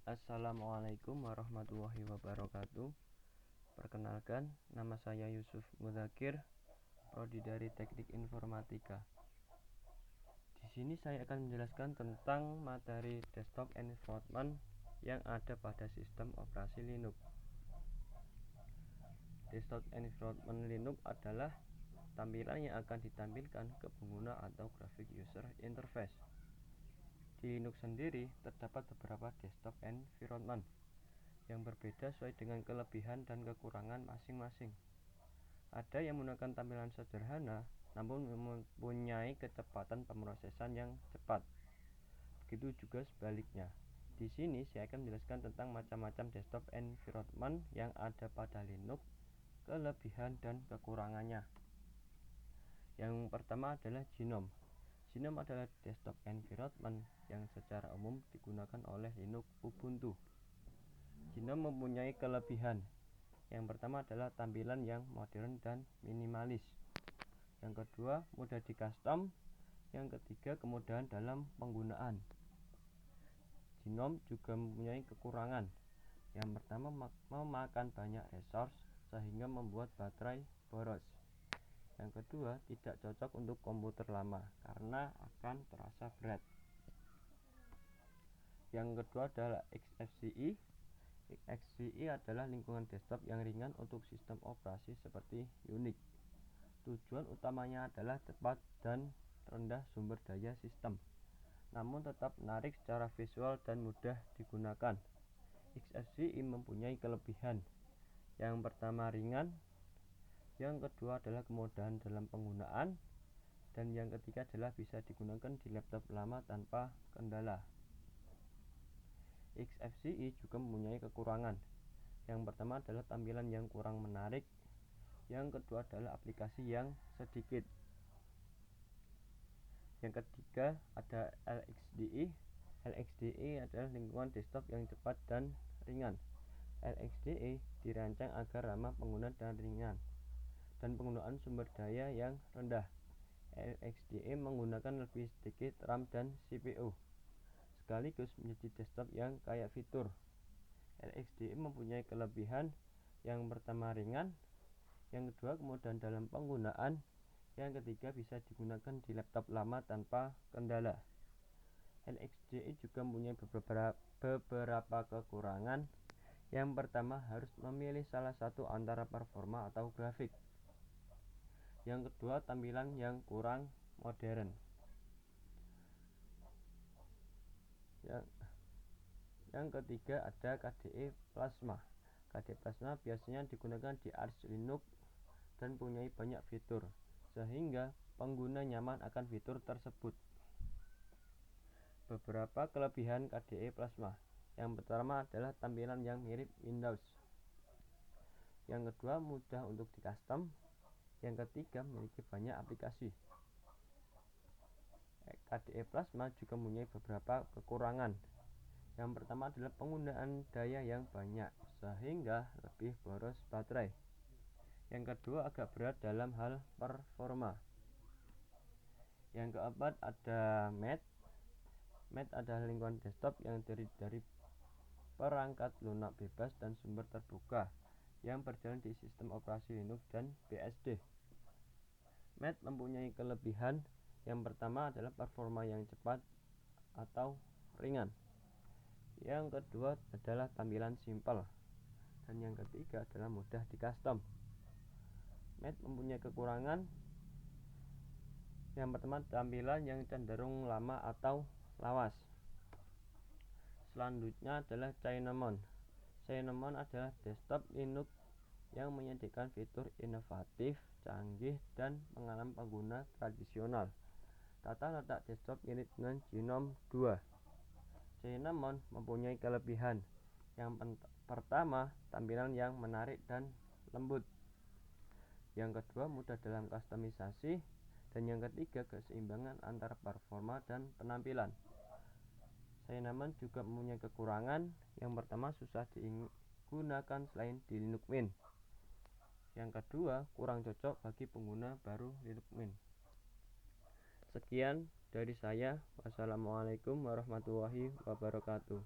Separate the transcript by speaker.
Speaker 1: Assalamualaikum warahmatullahi wabarakatuh. Perkenalkan, nama saya Yusuf Mudzakir, prodi dari Teknik Informatika. Di sini saya akan menjelaskan tentang materi desktop environment yang ada pada sistem operasi Linux. Desktop environment Linux adalah tampilan yang akan ditampilkan ke pengguna atau graphic user interface. Di Linux sendiri terdapat beberapa desktop environment yang berbeda sesuai dengan kelebihan dan kekurangan masing-masing. Ada yang menggunakan tampilan sederhana namun mempunyai kecepatan pemrosesan yang cepat. Begitu juga sebaliknya. Di sini saya akan menjelaskan tentang macam-macam desktop environment yang ada pada Linux, kelebihan dan kekurangannya. Yang pertama adalah GNOME. GNOME adalah desktop environment yang secara umum digunakan oleh Linux Ubuntu. GNOME mempunyai kelebihan. Yang pertama adalah tampilan yang modern dan minimalis. Yang kedua, mudah di-custom. Yang ketiga, kemudahan dalam penggunaan. GNOME juga mempunyai kekurangan. Yang pertama, memakan banyak resource sehingga membuat baterai boros. Yang kedua, tidak cocok untuk komputer lama karena akan terasa berat. Yang kedua adalah XFCE. XFCE adalah lingkungan desktop yang ringan untuk sistem operasi seperti Unix. Tujuan utamanya adalah cepat dan rendah sumber daya sistem, namun tetap menarik secara visual dan mudah digunakan. XFCE mempunyai kelebihan. Yang pertama ringan, yang kedua adalah kemudahan dalam penggunaan, dan yang ketiga adalah bisa digunakan di laptop lama tanpa kendala. XFCE juga mempunyai kekurangan. Yang pertama adalah tampilan yang kurang menarik. Yang kedua adalah aplikasi yang sedikit. Yang ketiga ada LXDE. LXDE adalah lingkungan desktop yang cepat dan ringan. LXDE dirancang agar ramah pengguna dan ringan, dan penggunaan sumber daya yang rendah. LXDE menggunakan lebih sedikit RAM dan CPU, sekaligus menjadi desktop yang kaya fitur. LXDE mempunyai kelebihan. Yang pertama ringan, yang kedua kemudahan dalam penggunaan, yang ketiga bisa digunakan di laptop lama tanpa kendala. LXDE juga mempunyai beberapa kekurangan. Yang pertama, harus memilih salah satu antara performa atau grafik. Yang kedua, tampilan yang kurang modern. Yang ketiga ada KDE Plasma. KDE Plasma biasanya digunakan di Arch Linux dan mempunyai banyak fitur, sehingga pengguna nyaman akan fitur tersebut. Beberapa kelebihan KDE Plasma. Yang pertama adalah tampilan yang mirip Windows. Yang kedua, mudah untuk di-custom. Yang ketiga, memiliki banyak aplikasi. KDE Plasma juga mempunyai beberapa kekurangan. Yang pertama adalah penggunaan daya yang banyak, sehingga lebih boros baterai. Yang kedua, agak berat dalam hal performa. Yang keempat ada Mat. Mat adalah lingkungan desktop yang terdiri dari perangkat lunak bebas dan sumber terbuka yang berjalan di sistem operasi Linux dan BSD. Mat mempunyai kelebihan. Yang pertama adalah performa yang cepat atau ringan. Yang kedua adalah tampilan simpel, dan yang ketiga adalah mudah di-custom. Mat mempunyai kekurangan. Yang pertama, tampilan yang cenderung lama atau lawas. Selanjutnya adalah Cinnamon. Cinnamon adalah desktop Linux yang menyediakan fitur inovatif, canggih, dan pengalaman pengguna tradisional. Tata letak desktop mirip dengan GNOME 2. Cinnamon mempunyai kelebihan. Yang pertama, tampilan yang menarik dan lembut. Yang kedua, mudah dalam kustomisasi. Dan yang ketiga, keseimbangan antara performa dan penampilan. Cinnamon juga mempunyai kekurangan. Yang pertama, susah digunakan selain di Linux Mint. Yang kedua, kurang cocok bagi pengguna baru Linux Mint. Sekian dari saya. Wassalamualaikum warahmatullahi wabarakatuh.